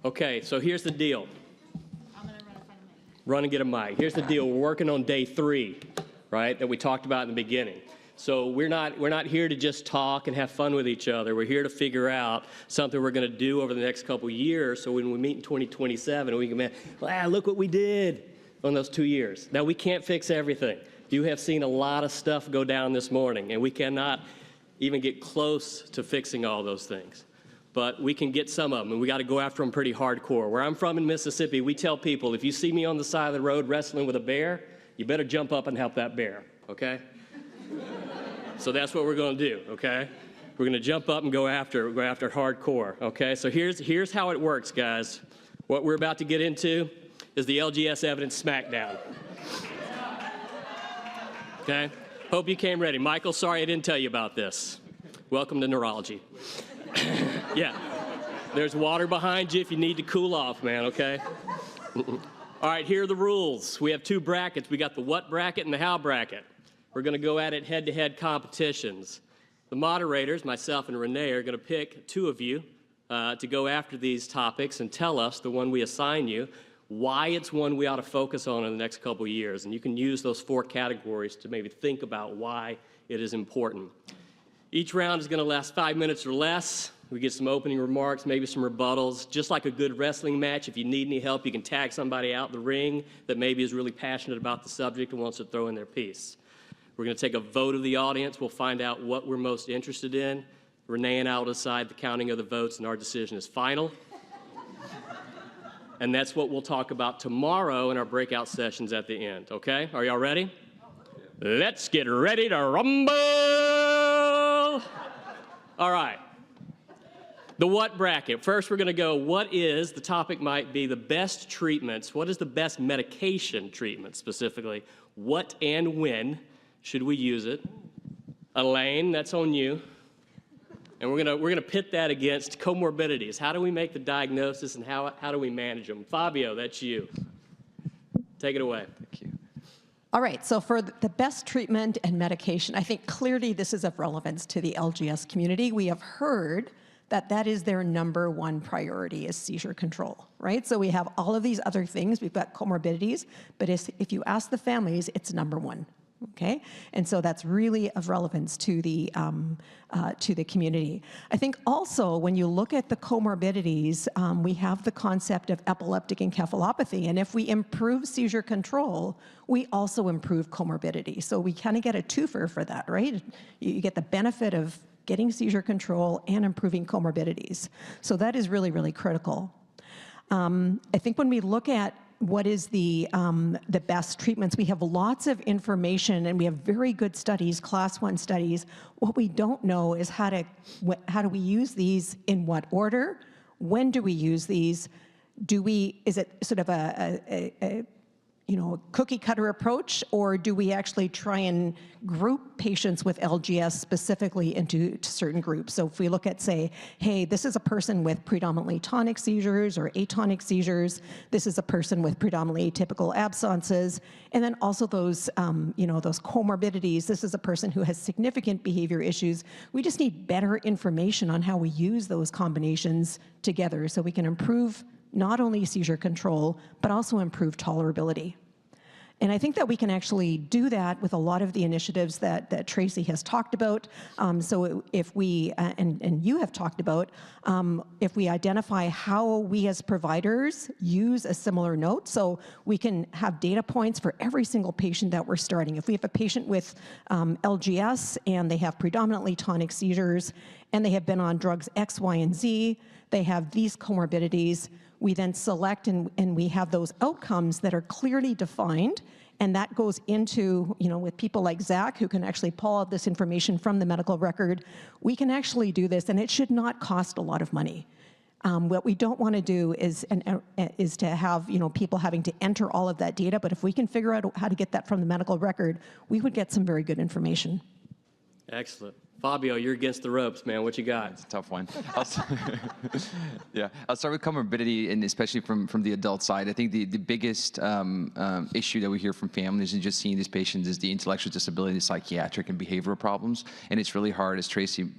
Okay, so here's the deal. I'm going to run and find a mic. Run and get a mic. Here's the deal. We're working on day 3, right, that we talked about in the beginning. So we're not here to just talk and have fun with each other. We're here to figure out something we're going to do over the next couple years, so when we meet in 2027, we can, wow, look what we did on those 2 years. Now, we can't fix everything. You have seen a lot of stuff go down this morning, and we cannot even get close to fixing all those things. But we can get some of them, and we got to go after them pretty hardcore. Where I'm from in Mississippi, we tell people, if you see me on the side of the road wrestling with a bear, you better jump up and help that bear, okay? So that's what we're going to do, okay? We're going to jump up and go after it hardcore, okay? So here's how it works, guys. What we're about to get into is the LGS evidence smackdown. Okay? Hope you came ready. Michael, sorry I didn't tell you about this. Welcome to neurology. Yeah. There's water behind you if you need to cool off, man, okay? All right, here are the rules. We have 2 brackets. We got the what bracket and the how bracket. We're going to go at it head-to-head competitions. The moderators, myself and Renee, are going to pick 2 of you to go after these topics and tell us, the one we assign you, why it's one we ought to focus on in the next couple of years. And you can use those 4 categories to maybe think about why it is important. Each round is going to last 5 minutes or less. We get some opening remarks, maybe some rebuttals. Just like a good wrestling match, if you need any help, you can tag somebody out in the ring that maybe is really passionate about the subject and wants to throw in their piece. We're going to take a vote of the audience. We'll find out what we're most interested in. Renee and I will decide the counting of the votes, and our decision is final. And that's what we'll talk about tomorrow in our breakout sessions at the end, okay? Are y'all ready? Let's get ready to rumble! All right. The what bracket. First, we're going to go, the topic might be the best treatments. What is the best medication treatment specifically? What and when should we use it? Elaine, that's on you. And we're gonna pit that against comorbidities. How do we make the diagnosis and how do we manage them? Fabio, that's you. Take it away. Thank you. All right, so for the best treatment and medication, I think clearly this is of relevance to the LGS community. We have heard that is their #1 priority, is seizure control, right? So we have all of these other things. We've got comorbidities, but if you ask the families, it's #1. Okay, and so that's really of relevance to the community. I think also when you look at the comorbidities, we have the concept of epileptic encephalopathy, and if we improve seizure control, we also improve comorbidity. So we kind of get a twofer for that, right? You get the benefit of getting seizure control and improving comorbidities. So that is really, really critical. I think when we look at what is the best treatments, we have lots of information and we have very good studies, class 1 studies. What we don't know is how do we use these, in what order, when do we use these, is it sort of a cookie cutter approach, or do we actually try and group patients with LGS specifically into certain groups? So if we look at, say, hey, this is a person with predominantly tonic seizures or atonic seizures, this is a person with predominantly atypical absences, and then also those, those comorbidities, this is a person who has significant behavior issues. We just need better information on how we use those combinations together so we can improve not only seizure control, but also improve tolerability. And I think that we can actually do that with a lot of the initiatives that Tracy has talked about. So if we, and you have talked about, if we identify how we as providers use a similar note, so we can have data points for every single patient that we're starting. If we have a patient with LGS and they have predominantly tonic seizures and they have been on drugs X, Y, and Z, they have these comorbidities, we then select and we have those outcomes that are clearly defined, and that goes into, with people like Zach, who can actually pull out this information from the medical record, we can actually do this, and it should not cost a lot of money. What we don't want to do is to have people having to enter all of that data, but if we can figure out how to get that from the medical record, we would get some very good information. Excellent. Fabio, you're against the ropes, man. What you got? It's a tough one. Yeah, I'll start with comorbidity, and especially from the adult side. I think the biggest issue that we hear from families and just seeing these patients is the intellectual disability, psychiatric and behavioral problems. And it's really hard, as Tracy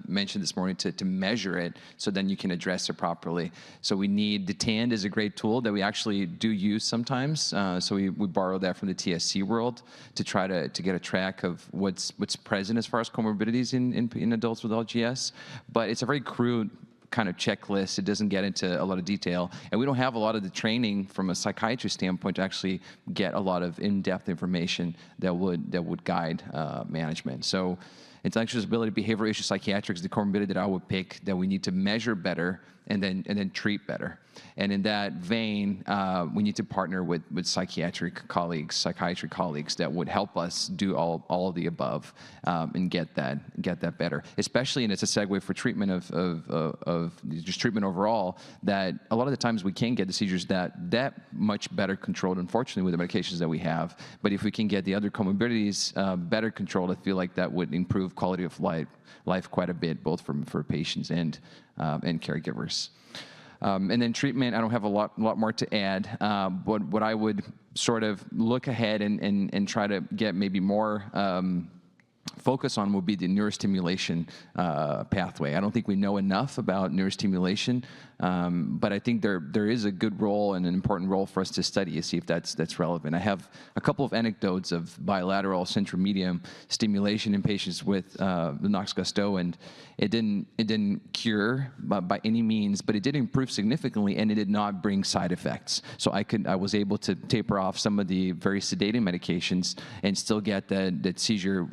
mentioned this morning, to measure it so then you can address it properly. So we need, the TAND is a great tool that we actually do use sometimes. So we borrow that from the TSC world to try to get a track of what's present as far as comorbidities in adults with LGS, but it's a very crude kind of checklist. It doesn't get into a lot of detail, and we don't have a lot of the training from a psychiatry standpoint to actually get a lot of in-depth information that would guide management. So intellectual disability, behavioral issues, psychiatric is the comorbidity that I would pick that we need to measure better and then treat better. And in that vein, we need to partner with psychiatry colleagues that would help us do all of the above and get that better. Especially, and it's a segue for treatment of just treatment overall, that a lot of the times we can get the seizures that much better controlled, unfortunately, with the medications that we have. But if we can get the other comorbidities better controlled, I feel like that would improve quality of life quite a bit, both for patients and caregivers. And then treatment, I don't have a lot more to add, but what I would sort of look ahead and try to get maybe more focus on would be the neurostimulation pathway. I don't think we know enough about neurostimulation, but I think there is a good role and an important role for us to study to see if that's relevant. I have a couple of anecdotes of bilateral central medium stimulation in patients with Lennox-Gastaut, and it didn't cure by any means, but it did improve significantly, and it did not bring side effects. So I was able to taper off some of the very sedating medications and still get that seizure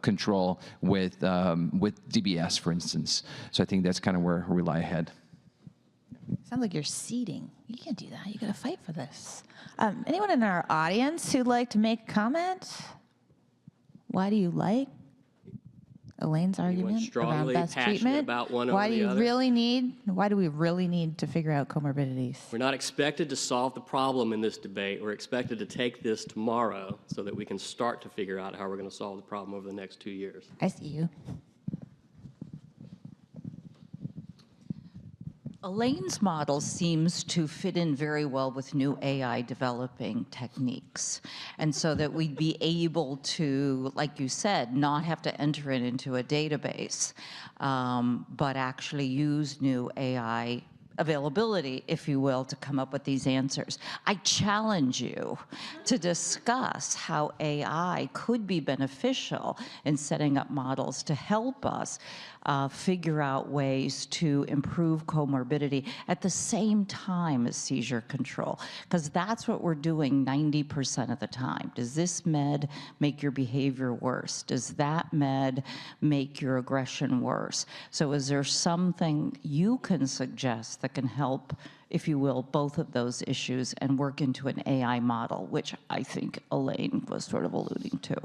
control with DBS, for instance. So I think that's kind of where we lie ahead. Sounds like you're seeding. You can't do that. You got to fight for this. Anyone in our audience who'd like to make a comment? Why do you like Elaine's argument around strongly best passionate treatment? about one Why over do the you other? Why do we really need to figure out comorbidities? We're not expected to solve the problem in this debate. We're expected to take this tomorrow so that we can start to figure out how we're going to solve the problem over the next 2 years. I see you. Elaine's model seems to fit in very well with new AI developing techniques. And so that we'd be able to, like you said, not have to enter it into a database, but actually use new AI availability, if you will, to come up with these answers. I challenge you to discuss how AI could be beneficial in setting up models to help us figure out ways to improve comorbidity at the same time as seizure control, because that's what we're doing 90% of the time. Does this med make your behavior worse? Does that med make your aggression worse? So is there something you can suggest that can help, if you will, both of those issues and work into an AI model, which I think Elaine was sort of alluding to?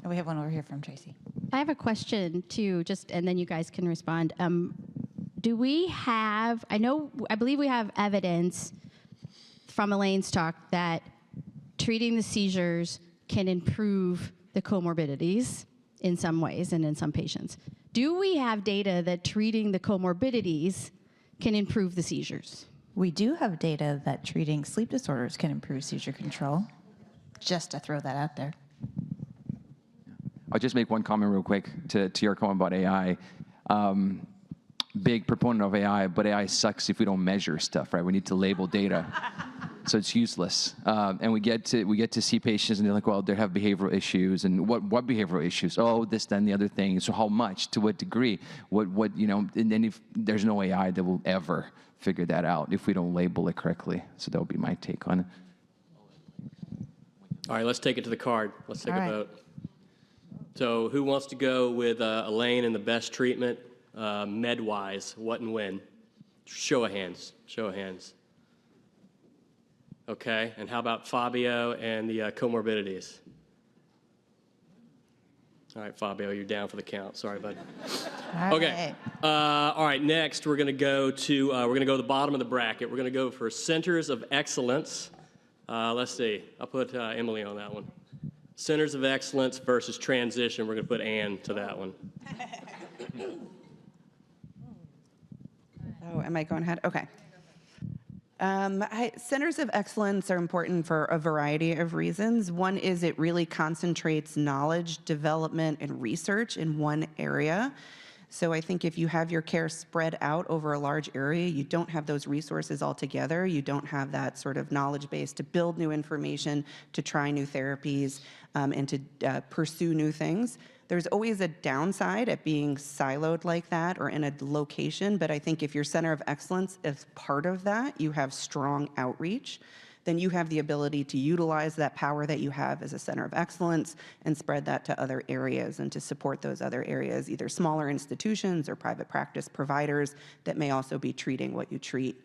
Oh, we have one over here from Tracy. I have a question too, and then you guys can respond. Do we have, I believe we have evidence from Elaine's talk that treating the seizures can improve the comorbidities in some ways and in some patients. Do we have data that treating the comorbidities can improve the seizures? We do have data that treating sleep disorders can improve seizure control, just to throw that out there. I'll just make one comment real quick to your comment about AI. Big proponent of AI, but AI sucks if we don't measure stuff, right? We need to label data. So it's useless. And we get to see patients and they're like, well, they have behavioral issues. And what behavioral issues? Oh, this, then the other thing. So how much? To what degree? What and then if there's no AI that will ever figure that out if we don't label it correctly. So that would be my take on it. All right, let's take it to the card. Let's take All a right. vote. So who wants to go with Elaine and the best treatment, med-wise, what and when? Show of hands. Show of hands. Okay, and how about Fabio and the comorbidities? All right, Fabio, you're down for the count. Sorry, bud. Okay. All right. Next, we're going to go to the bottom of the bracket. We're going to go for centers of excellence. Let's see. I'll put Emily on that one. Centers of Excellence versus transition. We're going to put Ann to that one. Oh, am I going ahead? Okay. Centers of excellence are important for a variety of reasons. One is it really concentrates knowledge, development, and research in one area. So I think if you have your care spread out over a large area, you don't have those resources all together. You don't have that sort of knowledge base to build new information, to try new therapies, and to pursue new things. There's always a downside at being siloed like that or in a location, but I think if your center of excellence is part of that, you have strong outreach, then you have the ability to utilize that power that you have as a center of excellence and spread that to other areas and to support those other areas, either smaller institutions or private practice providers that may also be treating what you treat.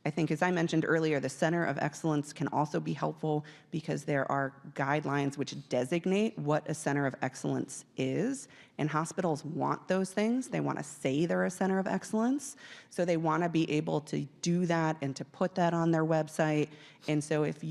I think, as I mentioned earlier, the Center of Excellence can also be helpful because there are guidelines which designate what a Center of Excellence is, and hospitals want those things. They want to say they're a Center of Excellence, so they want to be able to do that and to put that on their website. And so if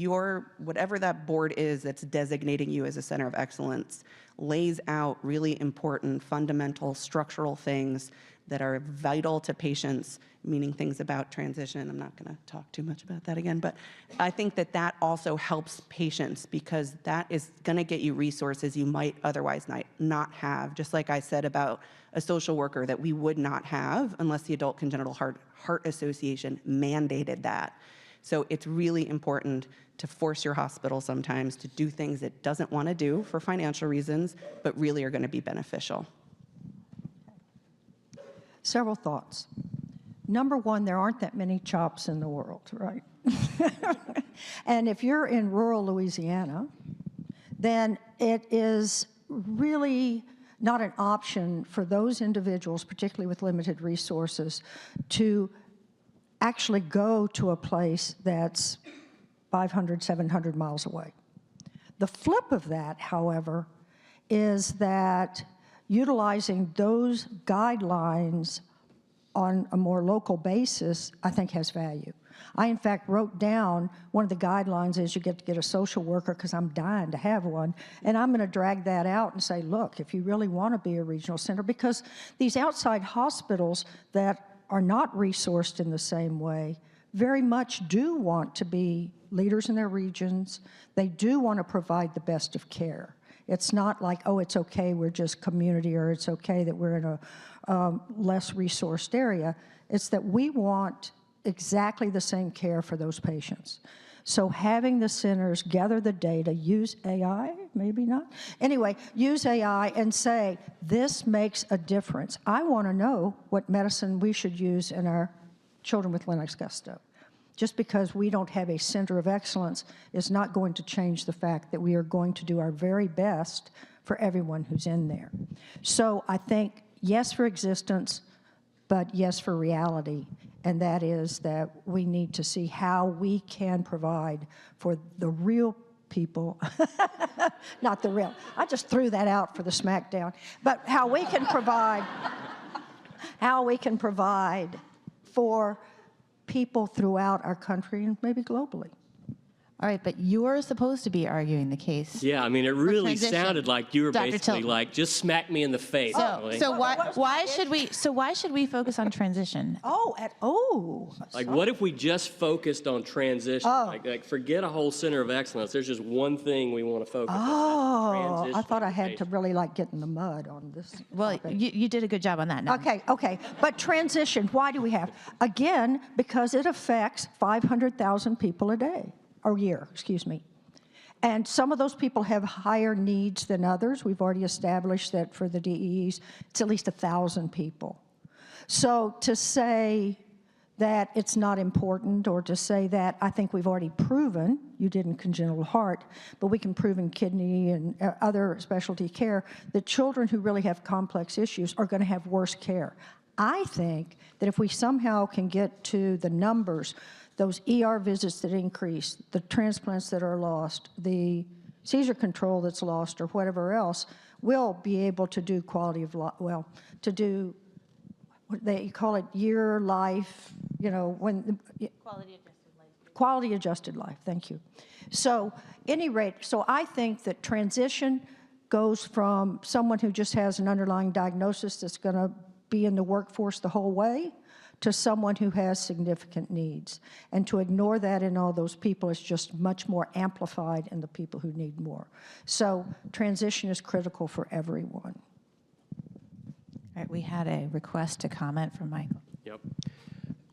whatever that board is that's designating you as a Center of Excellence lays out really important, fundamental, structural things that are vital to patients, meaning things about transition. I'm not going to talk too much about that again, but I think that that also helps patients because that is going to get you resources you might otherwise not have. Just like I said about a social worker that we would not have unless the Adult Congenital Heart Association mandated that. So it's really important to force your hospital sometimes to do things it doesn't want to do for financial reasons, but really are going to be beneficial. Several thoughts. Number one, there aren't that many CHOPs in the world, right? And if you're in rural Louisiana, then it is really not an option for those individuals, particularly with limited resources, to actually go to a place that's 500, 700 miles away. The flip of that, however, is that utilizing those guidelines on a more local basis, I think has value. I, in fact, wrote down one of the guidelines is you get to get a social worker because I'm dying to have one, and I'm going to drag that out and say, look, if you really want to be a regional center, because these outside hospitals that are not resourced in the same way very much do want to be leaders in their regions. They do want to provide the best of care. It's not like, oh, it's okay, we're just community, or it's okay that we're in a less resourced area. It's that we want exactly the same care for those patients. So having the centers gather the data, use AI, maybe not. Anyway, use AI and say, this makes a difference. I want to know what medicine we should use in our children with Lennox-Gastaut. Just because we don't have a center of excellence is not going to change the fact that we are going to do our very best for everyone who's in there. So I think yes for existence, but yes for reality, and that is that we need to see how we can provide for the real people, not the real, I just threw that out for the smackdown, but how we can provide for people throughout our country and maybe globally. All right, but you're supposed to be arguing the case. Yeah, I mean, it really transition. sounded like you were Dr. basically Tilton. like, just smack me in the face. Emily. So why should we focus on transition? Like, what if we just focused on transition? Like, forget a whole center of excellence. There's just one thing we want to focus on. I thought I had to really like get in the mud on this. Well, you did a good job on that. Now. Okay. But transition, why do we have? Again, because it affects 500,000 people a day, or year, excuse me. And some of those people have higher needs than others. We've already established that for the DEEs, it's at least 1,000 people. So to say that it's not important, or to say that, I think we've already proven, you did in congenital heart, but we can prove in kidney and other specialty care, that children who really have complex issues are going to have worse care. I think that if we somehow can get to the numbers, those ER visits that increase, the transplants that are lost, the seizure control that's lost, or whatever else, we'll be able to do quality of life, well, to do, what they call it, year life, when. Quality adjusted life. Quality adjusted life, thank you. So, any rate, so I think that transition goes from someone who just has an underlying diagnosis that's going to be in the workforce the whole way to someone who has significant needs. And to ignore that in all those people is just much more amplified in the people who need more. So transition is critical for everyone. All right, we had a request to comment from Michael. Yep.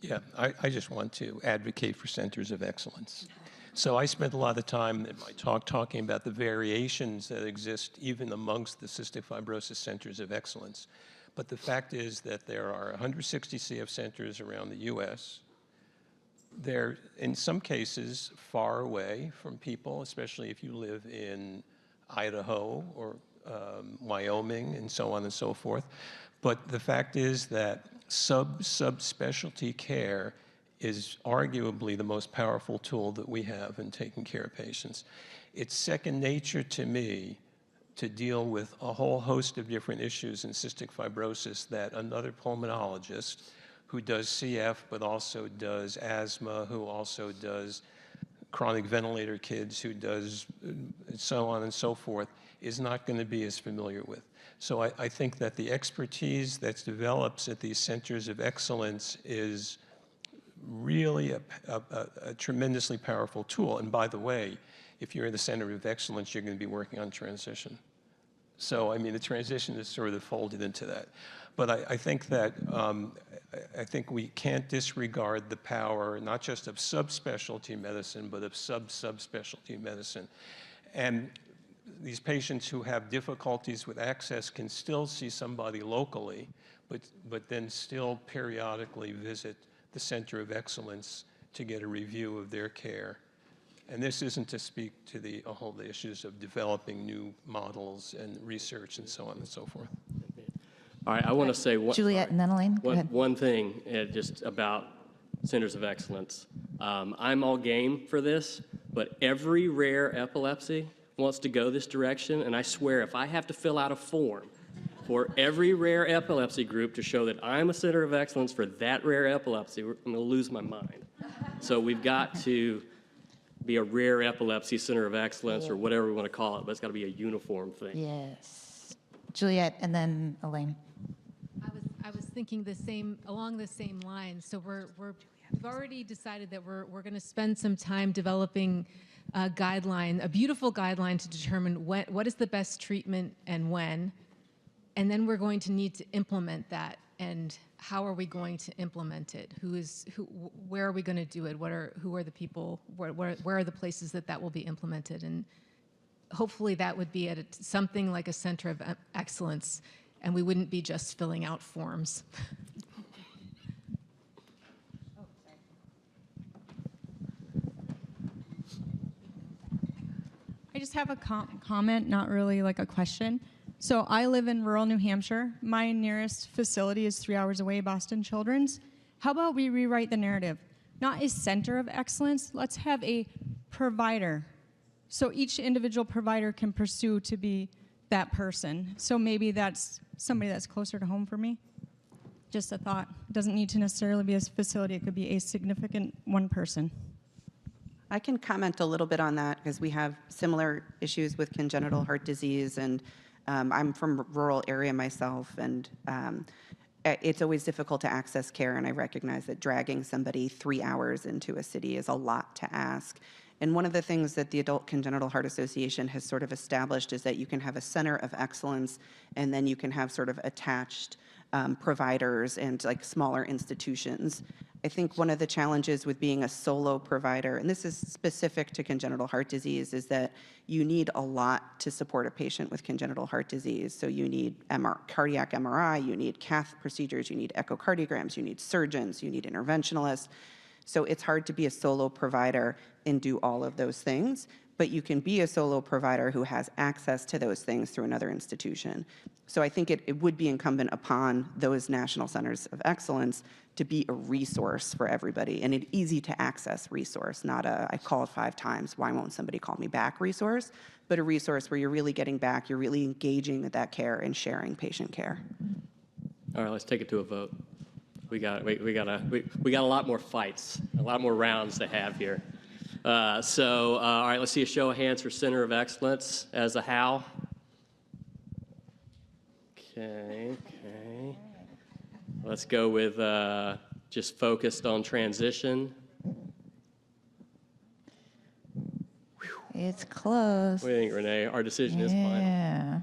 Yeah, I just want to advocate for centers of excellence. So I spent a lot of time in my talk talking about the variations that exist even amongst the cystic fibrosis centers of excellence. But the fact is that there are 160 CF centers around the US. They're, in some cases, far away from people, especially if you live in Idaho or Wyoming and so on and so forth. But the fact is that subspecialty care is arguably the most powerful tool that we have in taking care of patients. It's second nature to me to deal with a whole host of different issues in cystic fibrosis that another pulmonologist who does CF but also does asthma, who also does chronic ventilator kids, who does so on and so forth, is not going to be as familiar with. So I think that the expertise that's developed at these centers of excellence is really a tremendously powerful tool. And by the way, if you're in the center of excellence, you're going to be working on transition. So, I mean, the transition is sort of folded into that. But I think that, I think we can't disregard the power, not just of subspecialty medicine, but of subspecialty medicine. And these patients who have difficulties with access can still see somebody locally, but then still periodically visit the center of excellence to get a review of their care. And this isn't to speak to all the issues of developing new models and research and so on and so forth. All right, I want to say one, Juliet and then Elaine, go ahead. one thing just about centers of excellence. I'm all game for this, but every rare epilepsy wants to go this direction, and I swear if I have to fill out a form for every rare epilepsy group to show that I'm a center of excellence for that rare epilepsy, I'm going to lose my mind. So we've got to be a rare epilepsy center of excellence or whatever we want to call it, but it's got to be a uniform thing. Yes. Juliet and then Elaine. I was thinking along the same lines. So we've already decided that we're going to spend some time developing a guideline, a beautiful guideline to determine what is the best treatment and when. And then we're going to need to implement that. And how are we going to implement it? Where are we going to do it? Who are the people? Where are the places that will be implemented? And hopefully that would be at something like a center of excellence, and we wouldn't be just filling out forms. I just have a comment, not really like a question. So I live in rural New Hampshire. My nearest facility is 3 hours away, Boston Children's. How about we rewrite the narrative? Not a center of excellence, let's have a provider. So each individual provider can pursue to be that person. So maybe that's somebody that's closer to home for me. Just a thought. It doesn't need to necessarily be a facility, it could be a significant one person. I can comment a little bit on that because we have similar issues with congenital heart disease, and I'm from a rural area myself, and it's always difficult to access care, and I recognize that dragging somebody 3 hours into a city is a lot to ask. And one of the things that the Adult Congenital Heart Association has sort of established is that you can have a center of excellence, and then you can have sort of attached providers and like smaller institutions. I think one of the challenges with being a solo provider, and this is specific to congenital heart disease, is that you need a lot to support a patient with congenital heart disease. So you need cardiac MRI, you need cath procedures, you need echocardiograms, you need surgeons, you need interventionalists. So it's hard to be a solo provider and do all of those things, but you can be a solo provider who has access to those things through another institution. So I think it would be incumbent upon those national centers of excellence to be a resource for everybody, and an easy to access resource, not a I called 5 times, why won't somebody call me back resource, but a resource where you're really getting back, you're really engaging with that care and sharing patient care. All right, let's take it to a vote. We got a lot more fights, a lot more rounds to have here. All right, let's see a show of hands for Center of Excellence as a how. Okay. Let's go with just focused on transition. It's close. What do you think, Renee? Our decision is final. Yeah.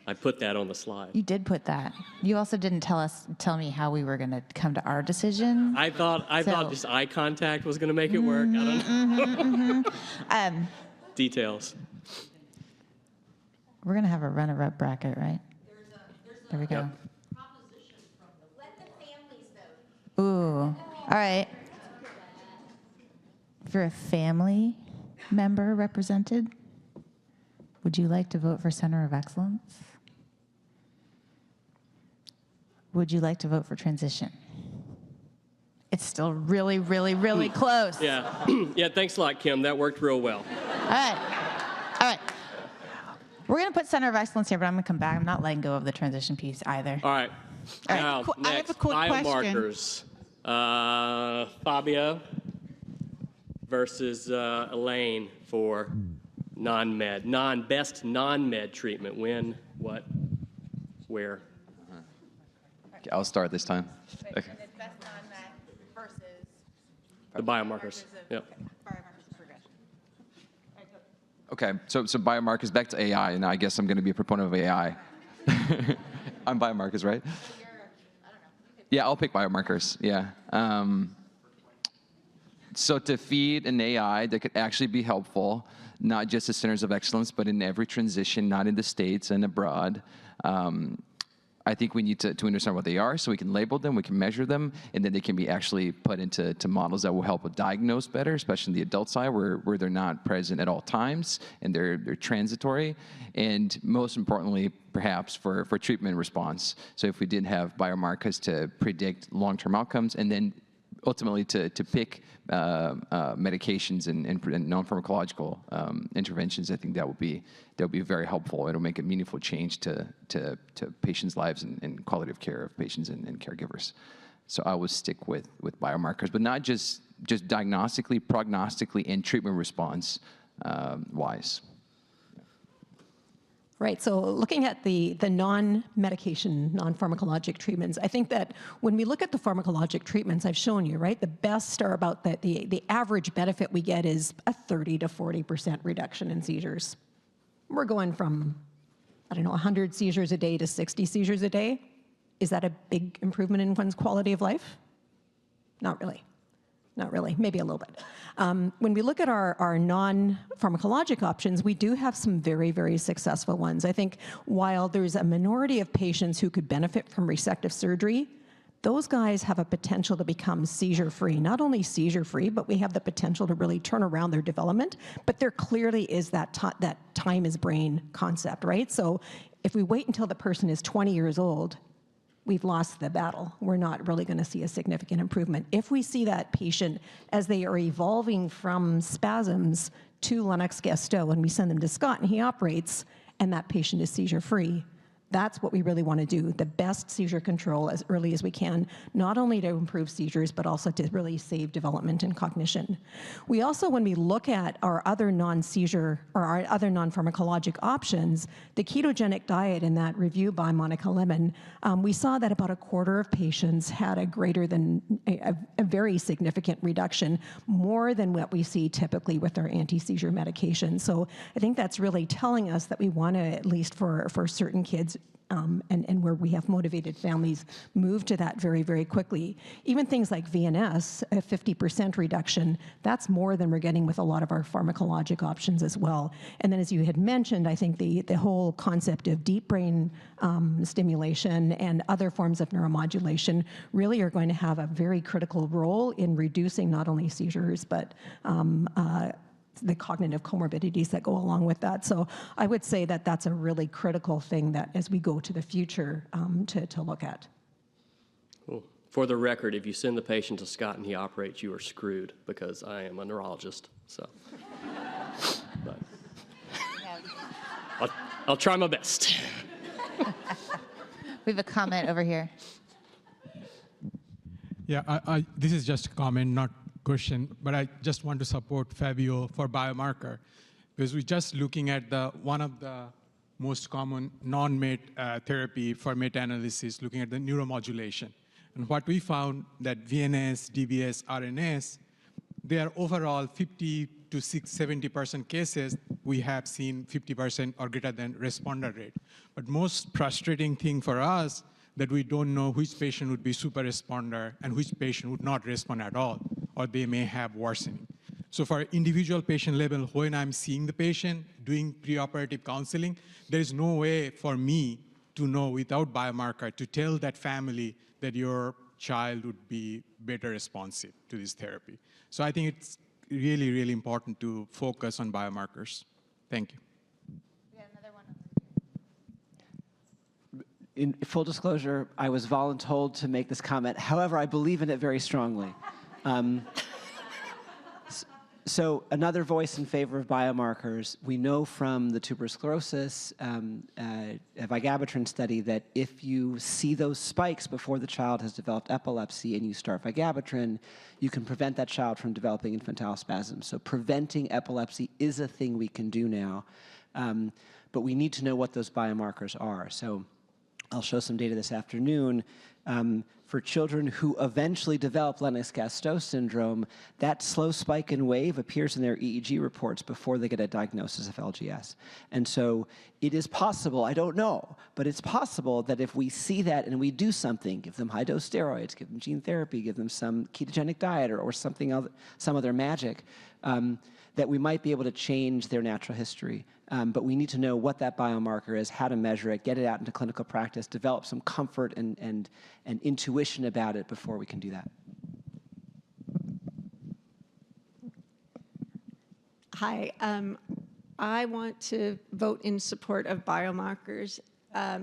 I put that on the slide. You did put that. You also didn't tell me how we were going to come to our decision. I thought just eye contact was going to make it work. I don't know. Details. We're going to have a runner-up bracket, right? There we go. Yep. Let the families vote. Ooh. All right. If you're a family member represented, would you like to vote for Center of Excellence? Would you like to vote for transition? It's still really, really, really close. Yeah. Yeah, thanks a lot, Kim. That worked real well. All right. We're going to put Center of Excellence here, but I'm going to come back. I'm not letting go of the transition piece either. All right. All right. Now, I have next, a quick biomarkers. Fabio versus Elaine for best non-med treatment. When, what, where? Okay, I'll start this time. Okay. Best non-med versus The biomarkers. Yep. biomarkers progression. Okay, so biomarkers, back to AI, and I guess I'm going to be a proponent of AI. I'm biomarkers, right? Yeah, I'll pick biomarkers, yeah. So to feed an AI that could actually be helpful, not just the centers of excellence, but in every transition, not in the States and abroad, I think we need to understand what they are so we can label them, we can measure them, and then they can be actually put into models that will help us diagnose better, especially in the adult side where they're not present at all times and they're transitory. And most importantly, perhaps for treatment response. So if we did have biomarkers to predict long-term outcomes and then ultimately to pick medications and non-pharmacological interventions, I think that would be very helpful. It'll make a meaningful change to patients' lives and quality of care of patients and caregivers. So I would stick with biomarkers, but not just diagnostically, prognostically, and treatment response wise. Right, so looking at the non-medication, non-pharmacologic treatments, I think that when we look at the pharmacologic treatments, I've shown you, right, the best are about the average benefit we get is a 30 to 40% reduction in seizures. We're going from, 100 seizures a day to 60 seizures a day. Is that a big improvement in one's quality of life? Not really. Not really, maybe a little bit. When we look at our non-pharmacologic options, we do have some very, very successful ones. I think while there's a minority of patients who could benefit from resective surgery, those guys have a potential to become seizure-free. Not only seizure-free, but we have the potential to really turn around their development. But there clearly is that time is brain concept, right? So if we wait until the person is 20 years old, we've lost the battle. We're not really going to see a significant improvement. If we see that patient as they are evolving from spasms to Lennox-Gastaut and we send them to Scott and he operates and that patient is seizure-free, that's what we really want to do, the best seizure control as early as we can, not only to improve seizures, but also to really save development and cognition. We also, when we look at our other non-seizure or our other non-pharmacologic options, the ketogenic diet in that review by Monica Lemon, we saw that about a quarter of patients had a greater than a very significant reduction, more than what we see typically with our anti-seizure medication. So I think that's really telling us that we want to, at least for certain kids, and where we have motivated families, move to that very, very quickly. Even things like VNS, a 50% reduction, that's more than we're getting with a lot of our pharmacologic options as well. And then as you had mentioned, I think the whole concept of deep brain stimulation and other forms of neuromodulation really are going to have a very critical role in reducing not only seizures, but the cognitive comorbidities that go along with that. So I would say that that's a really critical thing that as we go to the future to look at. Cool. For the record, if you send the patient to Scott and he operates, you are screwed because I am a neurologist. So, but I'll try my best. We have a comment over here. Yeah, this is just a comment, not question, but I just want to support Fabio for biomarker, because we're just looking at one of the most common non-MET therapy for meta-analysis, looking at the neuromodulation. And what we found that VNS, DBS, RNS, they are overall 50 to 70% cases, we have seen 50% or greater than responder rate. But most frustrating thing for us that we don't know which patient would be super responder and which patient would not respond at all, or they may have worsening. So for individual patient level, when I'm seeing the patient, doing preoperative counseling, there is no way for me to know without biomarker to tell that family that your child would be better responsive to this therapy. So I think it's really, really important to focus on biomarkers. Thank you. In full disclosure, I was voluntold to make this comment. However, I believe in it very strongly. So another voice in favor of biomarkers, we know from the tuberous sclerosis vigabatrin study that if you see those spikes before the child has developed epilepsy and you start vigabatrin, you can prevent that child from developing infantile spasms. So preventing epilepsy is a thing we can do now, but we need to know what those biomarkers are. So I'll show some data this afternoon. For children who eventually develop Lennox-Gastaut syndrome, that slow spike and wave appears in their EEG reports before they get a diagnosis of LGS. And so it is possible, I don't know, but it's possible that if we see that and we do something, give them high-dose steroids, give them gene therapy, give them some ketogenic diet or something else, some other magic, that we might be able to change their natural history. But we need to know what that biomarker is, how to measure it, get it out into clinical practice, develop some comfort and intuition about it before we can do that. Hi, I want to vote in support of biomarkers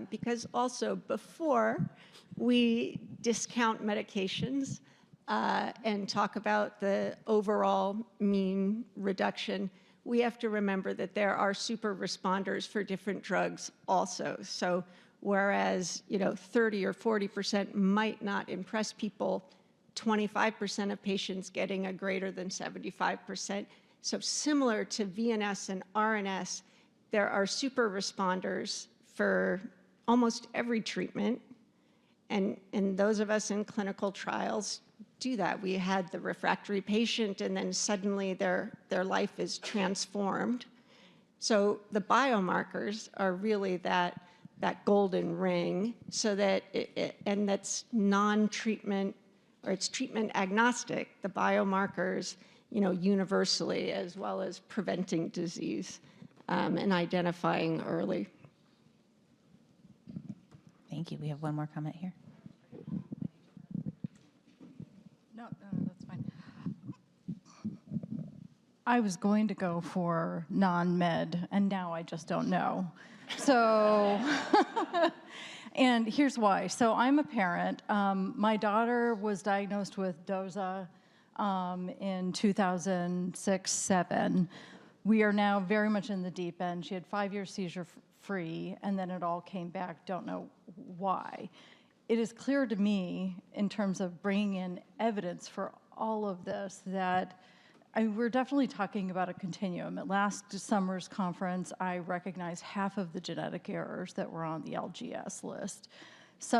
because also before we discount medications and talk about the overall mean reduction, we have to remember that there are super responders for different drugs also. So whereas 30 or 40% might not impress people, 25% of patients getting a greater than 75%. So similar to VNS and RNS, there are super responders for almost every treatment. And those of us in clinical trials do that. We had the refractory patient, and then suddenly their life is transformed. So the biomarkers are really that golden ring, so that and that's non-treatment, or it's treatment agnostic. The biomarkers, universally, as well as preventing disease and identifying early. Thank you. We have one more comment here. No, that's fine. I was going to go for non-med, and now I just don't know. So, and here's why. So I'm a parent. My daughter was diagnosed with DOZA in 2006-07. We are now very much in the deep end. She had 5 years seizure-free, and then it all came back. Don't know why. It is clear to me, in terms of bringing in evidence for all of this, that we're definitely talking about a continuum. At last summer's conference, I recognized half of the genetic errors that were on the LGS list.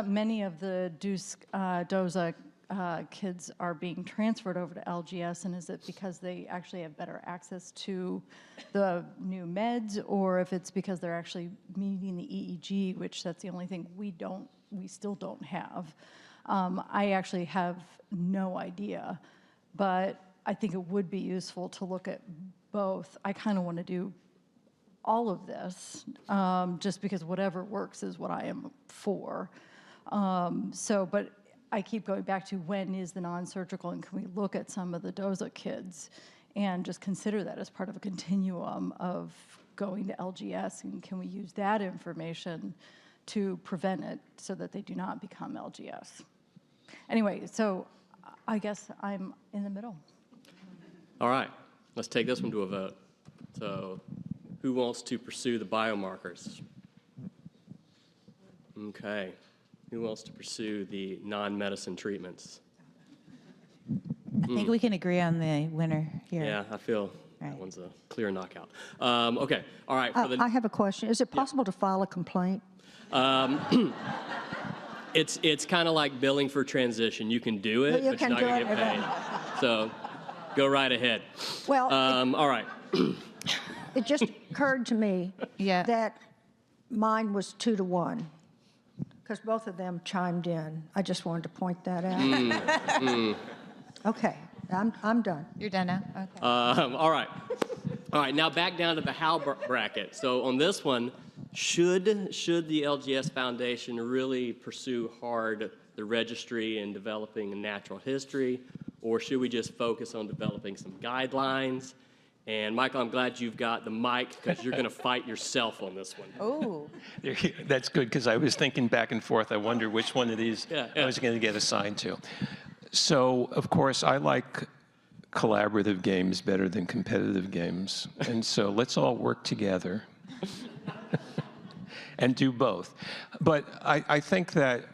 Many of the DOZA kids are being transferred over to LGS, and is it because they actually have better access to the new meds, or if it's because they're actually meeting the EEG, which that's the only thing we still don't have. I actually have no idea, but I think it would be useful to look at both. I kind of want to do all of this, just because whatever works is what I am for. But I keep going back to when is the non-surgical, and can we look at some of the DOZA kids and just consider that as part of a continuum of going to LGS, and can we use that information to prevent it so that they do not become LGS? Anyway, so I guess I'm in the middle. All right, let's take this one to a vote. So who wants to pursue the biomarkers? Okay. Who wants to pursue the non-medicine treatments? think we can agree on the winner here. Yeah, I feel that one's a clear knockout. Okay, all right. I have a question. Is it possible to file a complaint? It's kind of like billing for transition. You can do it, You but you're can not do going to it, get paid. So go right ahead. Well, All right. it just occurred to me Yeah. that mine was 2-1 because both of them chimed in. I just wanted to point that out. Okay, I'm done. You're done now? Okay. All right. All right, now back down to the how bracket. So on this one, should the LGS Foundation really pursue hard the registry and developing a natural history, or should we just focus on developing some guidelines? And Michael, I'm glad you've got the mic because you're going to fight yourself on this one. Oh. That's good, because I was thinking back and forth. I wonder which one of these Yeah. I was going to get assigned to. So, of course, I like collaborative games better than competitive games. And so let's all work together and do both. But I think that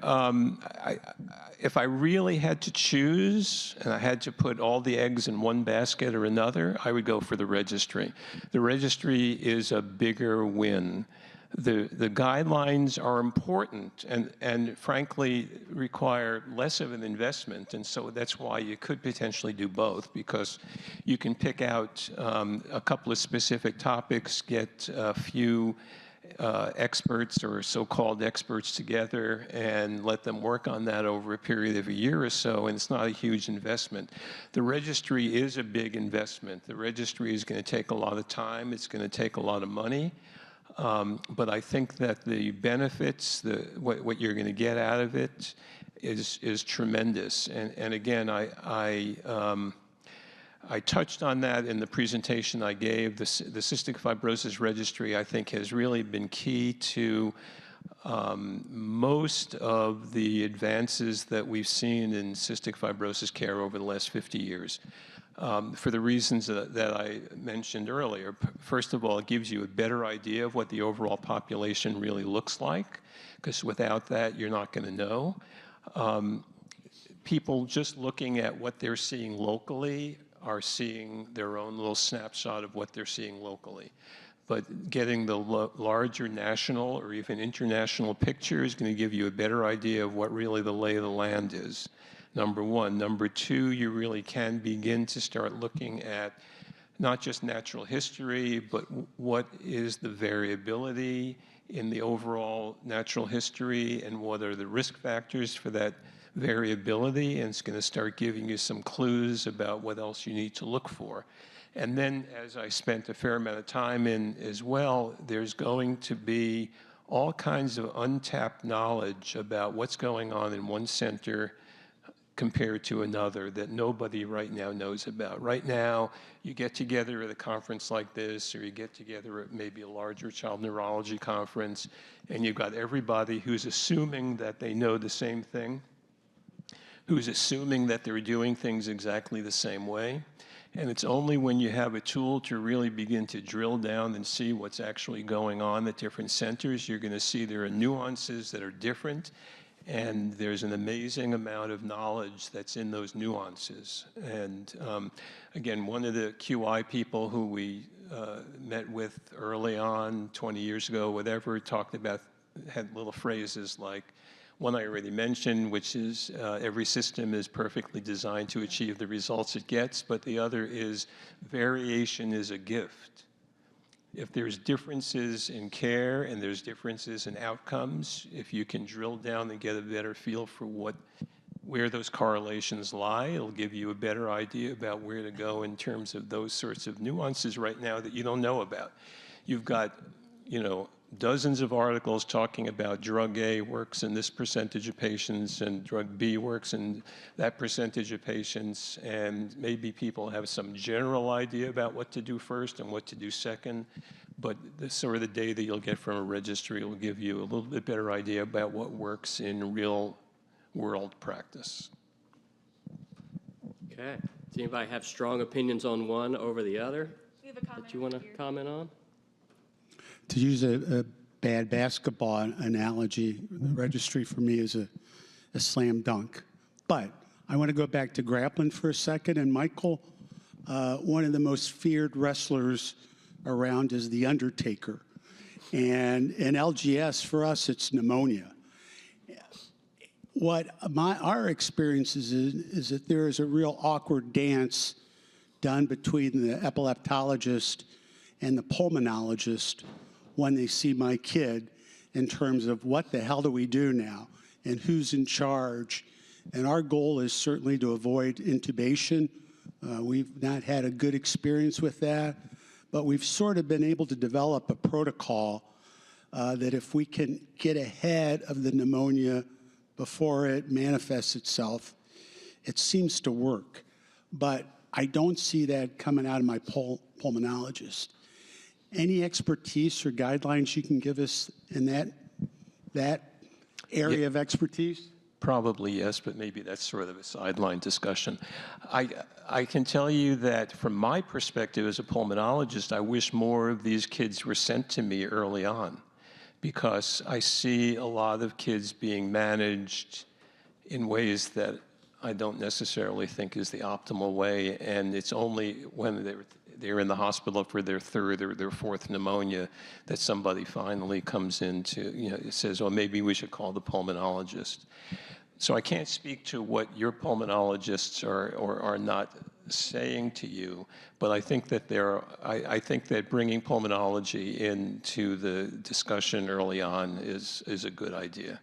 if I really had to choose and I had to put all the eggs in one basket or another, I would go for the registry. The registry is a bigger win. The guidelines are important and frankly require less of an investment, and so that's why you could potentially do both, because you can pick out a couple of specific topics, get a few experts or so-called experts together and let them work on that over a period of a year or so, and it's not a huge investment. The registry is a big investment. The registry is going to take a lot of time. It's going to take a lot of money. But I think that the benefits, what you're going to get out of it is tremendous. And again, I touched on that in the presentation I gave. The Cystic Fibrosis Registry, I think, has really been key to most of the advances that we've seen in cystic fibrosis care over the last 50 years. For the reasons that I mentioned earlier. First of all, it gives you a better idea of what the overall population really looks like, because without that, you're not going to know. People just looking at what they're seeing locally are seeing their own little snapshot of what they're seeing locally. But getting the larger national or even international picture is going to give you a better idea of what really the lay of the land is. Number one. Number two, you really can begin to start looking at not just natural history, but what is the variability in the overall natural history and what are the risk factors for that variability, and it's going to start giving you some clues about what else you need to look for. And then, as I spent a fair amount of time in as well, there's going to be all kinds of untapped knowledge about what's going on in one center compared to another that nobody right now knows about. Right now, you get together at a conference like this, or you get together at maybe a larger child neurology conference, and you've got everybody who's assuming that they know the same thing, who's assuming that they're doing things exactly the same way. And it's only when you have a tool to really begin to drill down and see what's actually going on at different centers, you're going to see there are nuances that are different, and there's an amazing amount of knowledge that's in those nuances. And again, one of the QI people who we met with early on, 20 years ago, whatever, talked about, had little phrases like, one I already mentioned, which is every system is perfectly designed to achieve the results it gets, but the other is variation is a gift. If there's differences in care and there's differences in outcomes, if you can drill down and get a better feel for where those correlations lie, it'll give you a better idea about where to go in terms of those sorts of nuances right now that you don't know about. You've got, dozens of articles talking about drug A works in this percentage of patients and drug B works in that percentage of patients, and maybe people have some general idea about what to do first and what to do second, but the sort of the data you'll get from a registry will give you a little bit better idea about what works in real world practice. Okay. Does anybody have strong opinions on one over the other We have a comment that you want to comment on? To use a bad basketball analogy, the registry for me is a slam dunk. But I want to go back to grappling for a second. And Michael, one of the most feared wrestlers around is The Undertaker. And in LGS, for us, it's pneumonia. What our experience is that there is a real awkward dance done between the epileptologist and the pulmonologist when they see my kid in terms of what the hell do we do now and who's in charge. And our goal is certainly to avoid intubation. We've not had a good experience with that, but we've sort of been able to develop a protocol that if we can get ahead of the pneumonia before it manifests itself, it seems to work. But I don't see that coming out of my pulmonologist. Any expertise or guidelines you can give us in that area of expertise? Probably yes, but maybe that's sort of a sideline discussion. I can tell you that from my perspective as a pulmonologist, I wish more of these kids were sent to me early on, because I see a lot of kids being managed in ways that I don't necessarily think is the optimal way, and it's only when they're in the hospital for their third or their fourth pneumonia that somebody finally comes in to, says, well, maybe we should call the pulmonologist. So I can't speak to what your pulmonologists are not saying to you, but I think that I think that bringing pulmonology into the discussion early on is a good idea.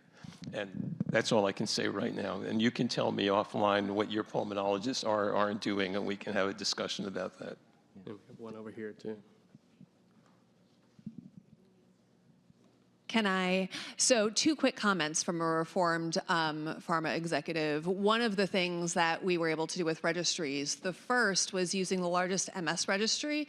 And that's all I can say right now. And you can tell me offline what your pulmonologists aren't doing, and we can have a discussion about that. We have one over here, too. Can I? So 2 quick comments from a reformed pharma executive. One of the things that we were able to do with registries, the first was using the largest MS registry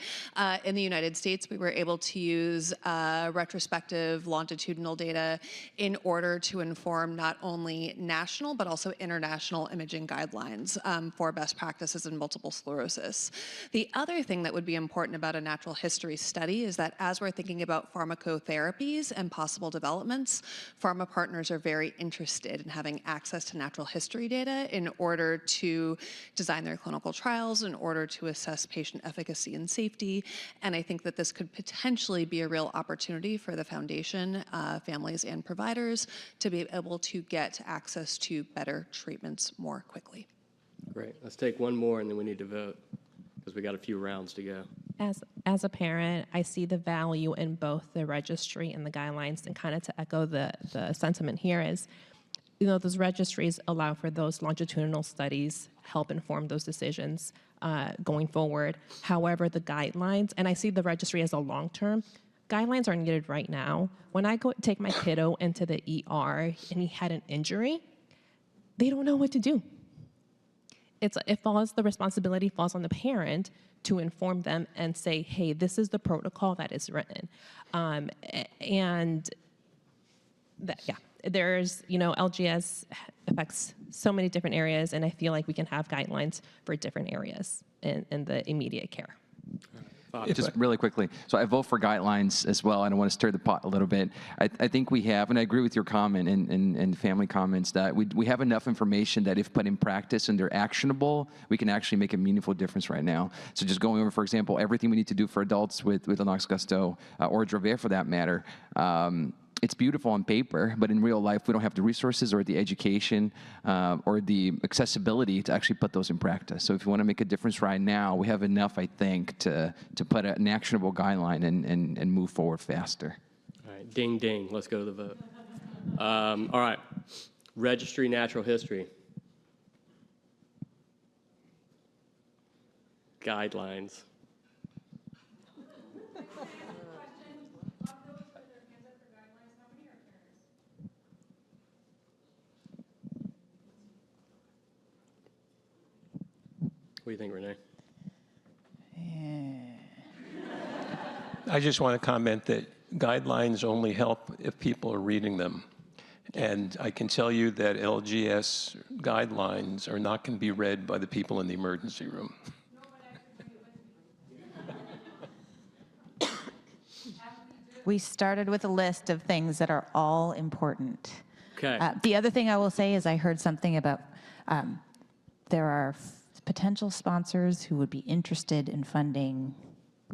in the United States. We were able to use retrospective longitudinal data in order to inform not only national but also international imaging guidelines for best practices in multiple sclerosis. The other thing that would be important about a natural history study is that as we're thinking about pharmacotherapies and possible developments, pharma partners are very interested in having access to natural history data in order to design their clinical trials, in order to assess patient efficacy and safety. And I think that this could potentially be a real opportunity for the foundation, families and providers to be able to get access to better treatments more quickly. Great. Let's take one more, and then we need to vote, because we got a few rounds to go. As a parent, I see the value in both the registry and the guidelines, and kind of to echo the sentiment here is, those registries allow for those longitudinal studies, help inform those decisions going forward. However, the guidelines, and I see the registry as a long-term, guidelines are needed right now. When I go take my kiddo into the ER and he had an injury, they don't know what to do. The responsibility falls on the parent to inform them and say, hey, this is the protocol that is written. There's, LGS affects so many different areas, and I feel like we can have guidelines for different areas in the immediate care. Just really quickly, so I vote for guidelines as well, and I want to stir the pot a little bit. I think we have, and I agree with your comment and family comments, that we have enough information that if put in practice and they're actionable, we can actually make a meaningful difference right now. So just going over, for example, everything we need to do for adults with Lennox-Gastaut or Dravet for that matter, it's beautiful on paper, but in real life, we don't have the resources or the education or the accessibility to actually put those in practice. So if you want to make a difference right now, we have enough, I think, to put an actionable guideline and move forward faster. All right, ding, ding. Let's go to the vote. All right, registry natural history. Guidelines. What do you think, Renee? I just want to comment that guidelines only help if people are reading them. And I can tell you that LGS guidelines are not going to be read by the people in the emergency room. We started with a list of things that are all important. Okay. The other thing I will say is I heard something about there are potential sponsors who would be interested in funding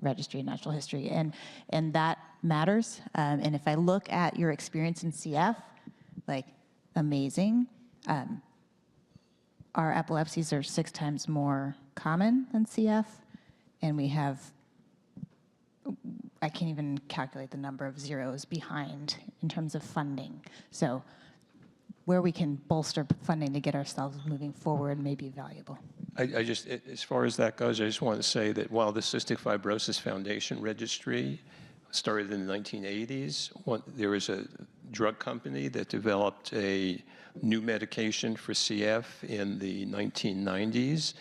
registry of natural history, and that matters. And if I look at your experience in CF, like, amazing. Our epilepsies are 6 times more common than CF, and we have, I can't even calculate the number of zeros behind in terms of funding. So where we can bolster funding to get ourselves moving forward may be valuable. I just, as far as that goes, I just want to say that while the Cystic Fibrosis Foundation Registry started in the 1980s, there was a drug company that developed a new medication for CF in the 1990s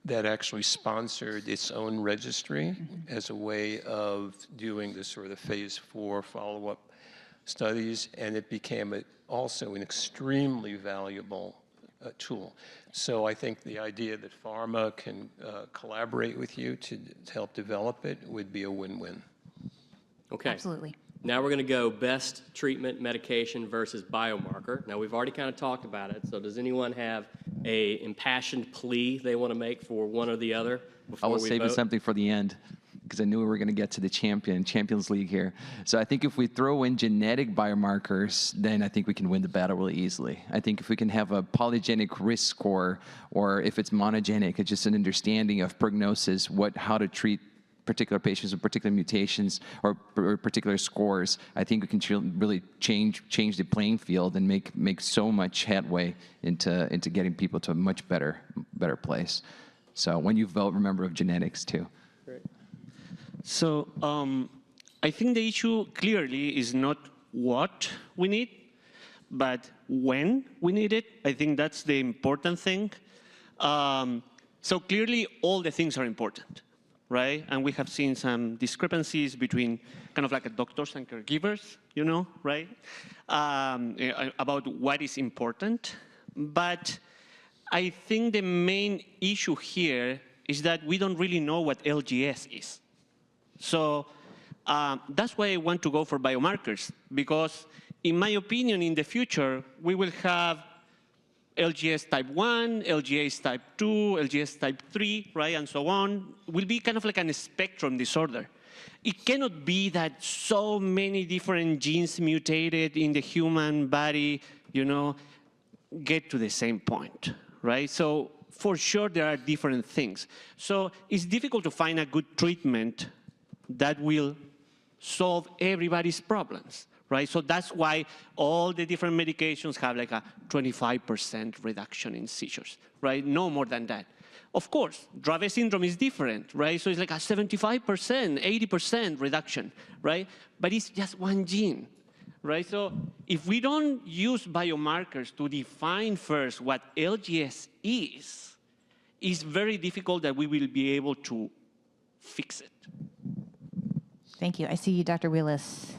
that actually sponsored its own registry as a way of doing the sort of phase 4 follow-up studies, and it became also an extremely valuable tool. So I think the idea that pharma can collaborate with you to help develop it would be a win-win. Okay. Absolutely. Now we're going to go best treatment medication versus biomarker. Now we've already kind of talked about it, so does anyone have a impassioned plea they want to make for one or the other before I we was saving vote? something for the end because I knew we were going to get to the Champions League here. So I think if we throw in genetic biomarkers, then I think we can win the battle really easily. I think if we can have a polygenic risk score, or if it's monogenic, it's just an understanding of prognosis, how to treat particular patients with particular mutations or particular scores, I think we can really change the playing field and make so much headway into getting people to a much better place. So when you vote, remember of genetics too. Great. So I think the issue clearly is not what we need, but when we need it. I think that's the important thing. So clearly all the things are important, right? And we have seen some discrepancies between kind of like doctors and caregivers, right? About what is important. But I think the main issue here is that we don't really know what LGS is. So that's why I want to go for biomarkers, because in my opinion, in the future, we will have LGS type 1, LGS type 2, LGS type 3, right, and so on. It will be kind of like a spectrum disorder. It cannot be that so many different genes mutated in the human body, get to the same point, right? So for sure, there are different things. So it's difficult to find a good treatment that will solve everybody's problems, right? So that's why all the different medications have like a 25% reduction in seizures, right? No more than that. Of course, Dravet syndrome is different, right? So it's like a 75%, 80% reduction, right? But it's just one gene, right? So if we don't use biomarkers to define first what LGS is, it's very difficult that we will be able to fix it. Thank you. I see you, Dr. Wheelis.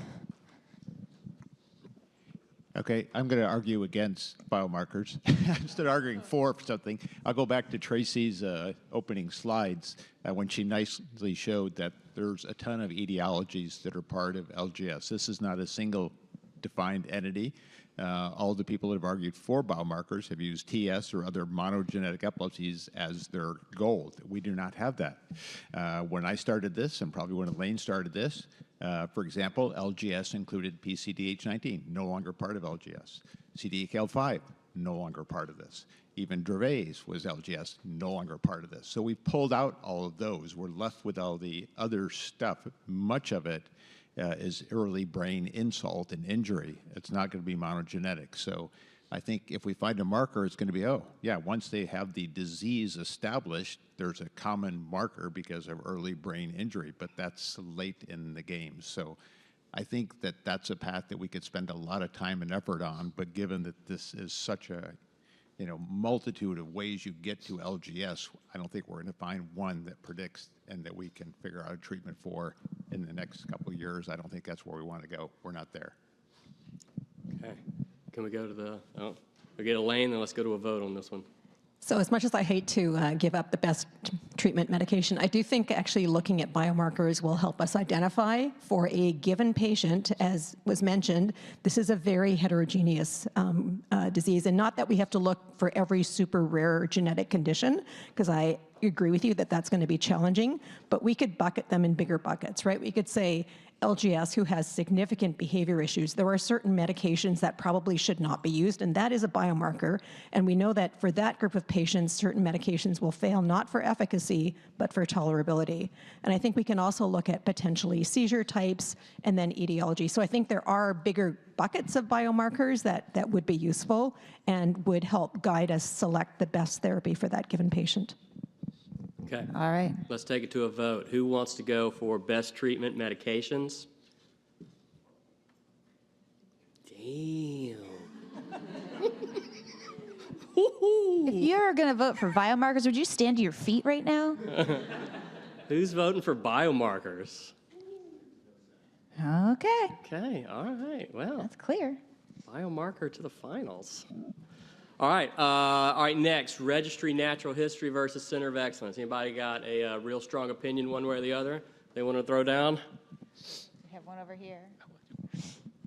Okay, I'm going to argue against biomarkers. Instead of arguing for something, I'll go back to Tracy's opening slides when she nicely showed that there's a ton of etiologies that are part of LGS. This is not a single defined entity. All the people that have argued for biomarkers have used TS or other monogenetic epilepsies as their goal. We do not have that. When I started this, and probably when Elaine started this, for example, LGS included PCDH19, no longer part of LGS. CDKL5, no longer part of this. Even Dravet was LGS, no longer part of this. So we pulled out all of those. We're left with all the other stuff. Much of it is early brain insult and injury. It's not going to be monogenetic. So I think if we find a marker, it's going to be, once they have the disease established, there's a common marker because of early brain injury, but that's late in the game. So I think that that's a path that we could spend a lot of time and effort on, but given that this is such a multitude of ways you get to LGS, I don't think we're going to find one that predicts and that we can figure out a treatment for in the next couple of years. I don't think that's where we want to go. We're not there. Okay. Can we go to we get Elaine, then let's go to a vote on this one. So as much as I hate to give up the best treatment medication, I do think actually looking at biomarkers will help us identify for a given patient, as was mentioned, this is a very heterogeneous disease, and not that we have to look for every super rare genetic condition, because I agree with you that that's going to be challenging, but we could bucket them in bigger buckets, right? We could say LGS, who has significant behavior issues, there are certain medications that probably should not be used, and that is a biomarker. And we know that for that group of patients, certain medications will fail not for efficacy, but for tolerability. And I think we can also look at potentially seizure types and then etiology. So I think there are bigger buckets of biomarkers that would be useful and would help guide us select the best therapy for that given patient. Okay. All right. Let's take it to a vote. Who wants to go for best treatment medications? Damn. If you're going to vote for biomarkers, would you stand to your feet right now? Who's voting for biomarkers? Okay. Okay, all right, well. That's clear. Biomarker to the finals. All right, next, registry natural history versus center of excellence. Anybody got a real strong opinion one way or the other they want to throw down? We have one over here.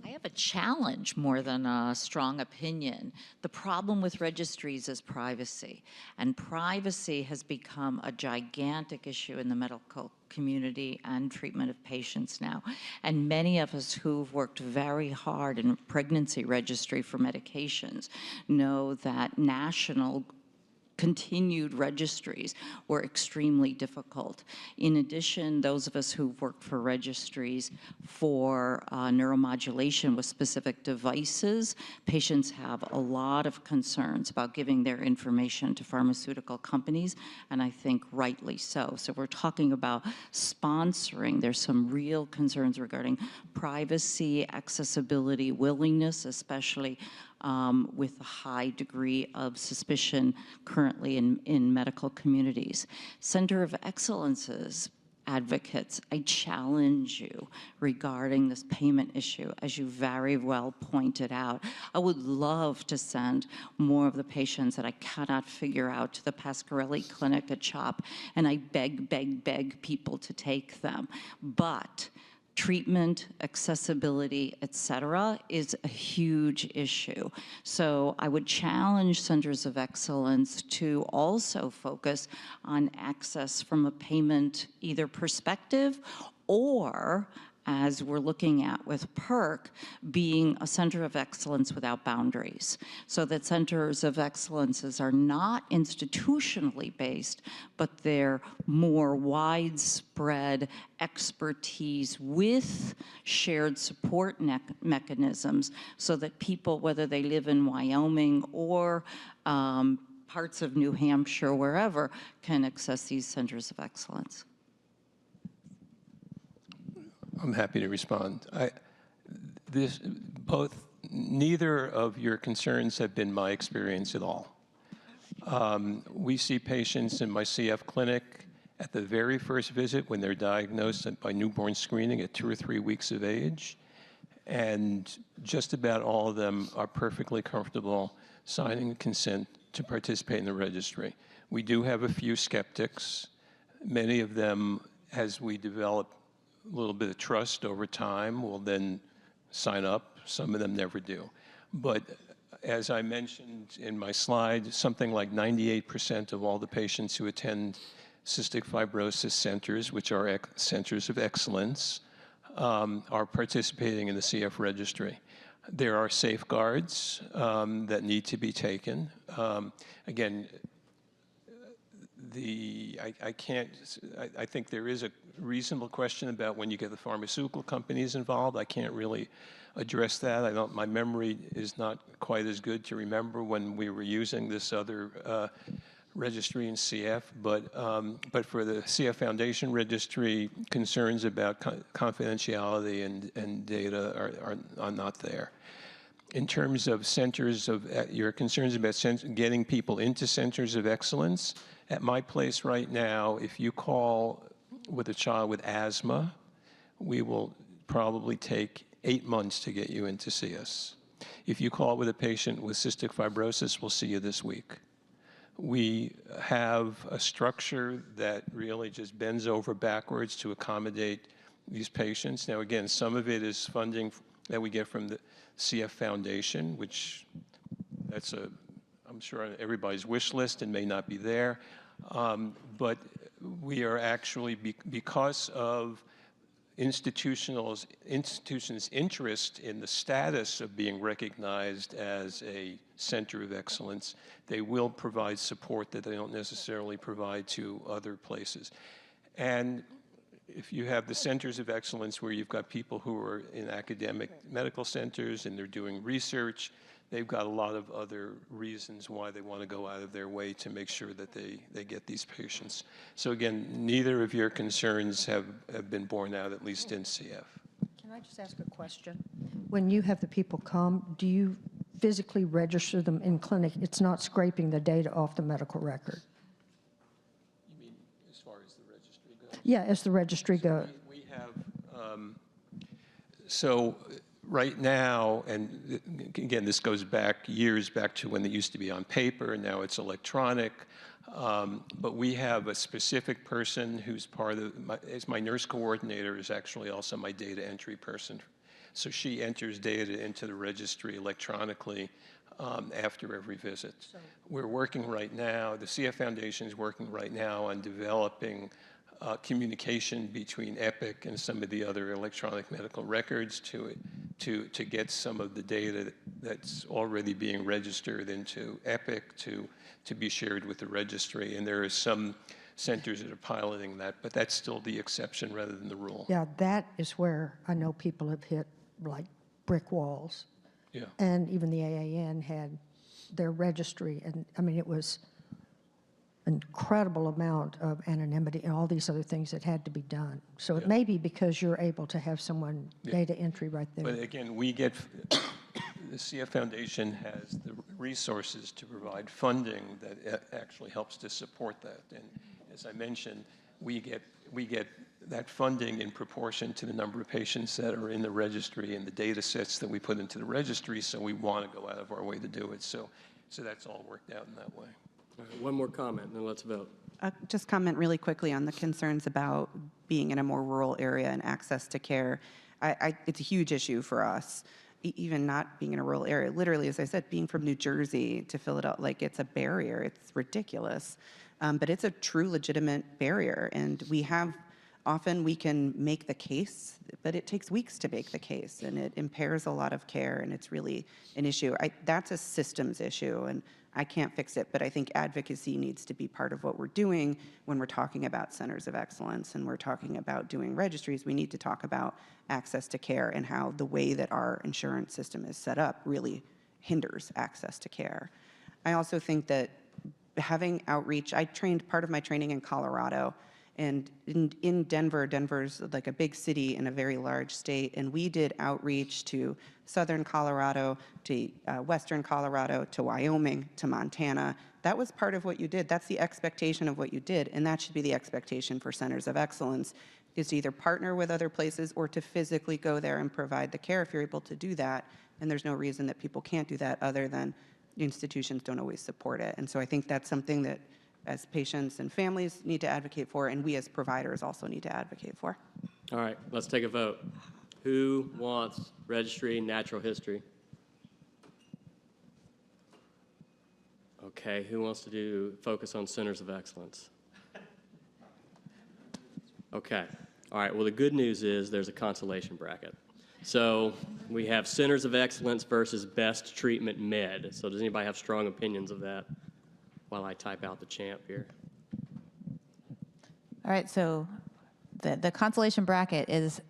I have a challenge more than a strong opinion. The problem with registries is privacy, and privacy has become a gigantic issue in the medical community and treatment of patients now. And many of us who've worked very hard in pregnancy registry for medications know that national continued registries were extremely difficult. In addition, those of us who've worked for registries for neuromodulation with specific devices, patients have a lot of concerns about giving their information to pharmaceutical companies, and I think rightly so. So we're talking about sponsoring. There's some real concerns regarding privacy, accessibility, willingness, especially with a high degree of suspicion currently in medical communities. Center of Excellences advocates, I challenge you regarding this payment issue, as you very well pointed out. I would love to send more of the patients that I cannot figure out to the Pasquarelli Clinic at CHOP, and I beg people to take them. But treatment, accessibility, et cetera, is a huge issue. So I would challenge centers of excellence to also focus on access from a payment either perspective or, as we're looking at with PERC, being a center of excellence without boundaries, so that centers of excellences are not institutionally based, but they're more widespread expertise with shared support mechanisms, so that people, whether they live in Wyoming or parts of New Hampshire, wherever, can access these centers of excellence. I'm happy to respond. Neither of your concerns have been my experience at all. We see patients in my CF clinic at the very first visit when they're diagnosed by newborn screening at 2 or 3 weeks of age, and just about all of them are perfectly comfortable signing consent to participate in the registry. We do have a few skeptics. Many of them, as we develop a little bit of trust over time, will then sign up. Some of them never do. But as I mentioned in my slide, something like 98% of all the patients who attend cystic fibrosis centers, which are centers of excellence, are participating in the CF registry. There are safeguards that need to be taken. Again, I think there is a reasonable question about when you get the pharmaceutical companies involved. I can't really address that. My memory is not quite as good to remember when we were using this other registry in CF, but for the CF Foundation registry, concerns about confidentiality and data are not there. In terms of centers of, your concerns about getting people into centers of excellence, at my place right now, if you call with a child with asthma, we will probably take 8 months to get you in to see us. If you call with a patient with cystic fibrosis, we'll see you this week. We have a structure that really just bends over backwards to accommodate these patients. Now, again, some of it is funding that we get from the CF Foundation, which I'm sure on everybody's wish list and may not be there. But we are actually, because of institutions' interest in the status of being recognized as a center of excellence, they will provide support that they don't necessarily provide to other places. And if you have the centers of excellence where you've got people who are in academic medical centers and they're doing research, they've got a lot of other reasons why they want to go out of their way to make sure that they get these patients. So again, neither of your concerns have been borne out, at least in CF. Can I just ask a question? When you have the people come, do you physically register them in clinic? It's not scraping the data off the medical record. You mean as far as the registry goes? Yeah, as the registry goes. We have, so right now, and again, this goes back years back to when it used to be on paper, and now it's electronic. But we have a specific person who's part of, my nurse coordinator is actually also my data entry person. So she enters data into the registry electronically after every visit. We're working right now, the CF Foundation is working right now on developing communication between Epic and some of the other electronic medical records to get some of the data that's already being registered into Epic to be shared with the registry. And there are some centers that are piloting that, but that's still the exception rather than the rule. Yeah, that is where I know people have hit like brick walls. Yeah. And even the AAN had their registry, and I mean, it was an incredible amount of anonymity and all these other things that had to be done. So it may be because you're able to have someone data entry right there. But again, we get, the CF Foundation has the resources to provide funding that actually helps to support that. And as I mentioned, we get that funding in proportion to the number of patients that are in the registry and the data sets that we put into the registry, so we want to go out of our way to do it. So that's all worked out in that way. All right, one more comment, and then let's vote. Just comment really quickly on the concerns about being in a more rural area and access to care. It's a huge issue for us, even not being in a rural area. Literally, as I said, being from New Jersey to Philadelphia, like it's a barrier. It's ridiculous. But it's a true legitimate barrier. And often we can make the case, but it takes weeks to make the case, and it impairs a lot of care, and it's really an issue. That's a systems issue, and I can't fix it, but I think advocacy needs to be part of what we're doing when we're talking about centers of excellence and we're talking about doing registries. We need to talk about access to care and how the way that our insurance system is set up really hinders access to care. I also think that having outreach, part of my training in Colorado, and in Denver's like a big city in a very large state, and we did outreach to southern Colorado, to western Colorado, to Wyoming, to Montana. That was part of what you did. That's the expectation of what you did, and that should be the expectation for centers of excellence, is to either partner with other places or to physically go there and provide the care if you're able to do that, and there's no reason that people can't do that other than institutions don't always support it. And so I think that's something that as patients and families need to advocate for, and we as providers also need to advocate for. All right, let's take a vote. Who wants registry natural history? Okay, who wants to focus on centers of excellence? Okay, all right, well, the good news is there's a consolation bracket. So we have centers of excellence versus best treatment med. So does anybody have strong opinions of that? While I type out the champ here. All right, so the consolation bracket is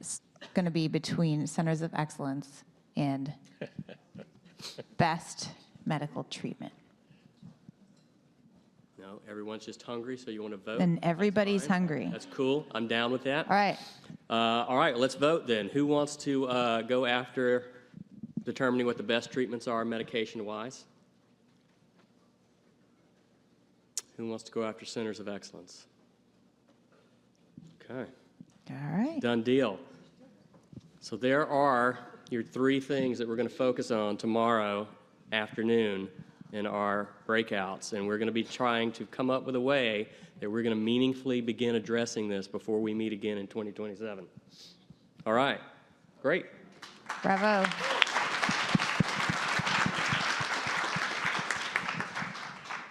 going to be between centers of excellence and best medical treatment. No, everyone's just hungry, so you want to vote? Then everybody's hungry. That's cool. I'm down with that. All right, let's vote then. Who wants to go after determining what the best treatments are medication-wise? Who wants to go after centers of excellence? Okay. All right. Done deal. So there are your three things that we're going to focus on tomorrow afternoon in our breakouts, and we're going to be trying to come up with a way that we're going to meaningfully begin addressing this before we meet again in 2027. All right, great. Bravo.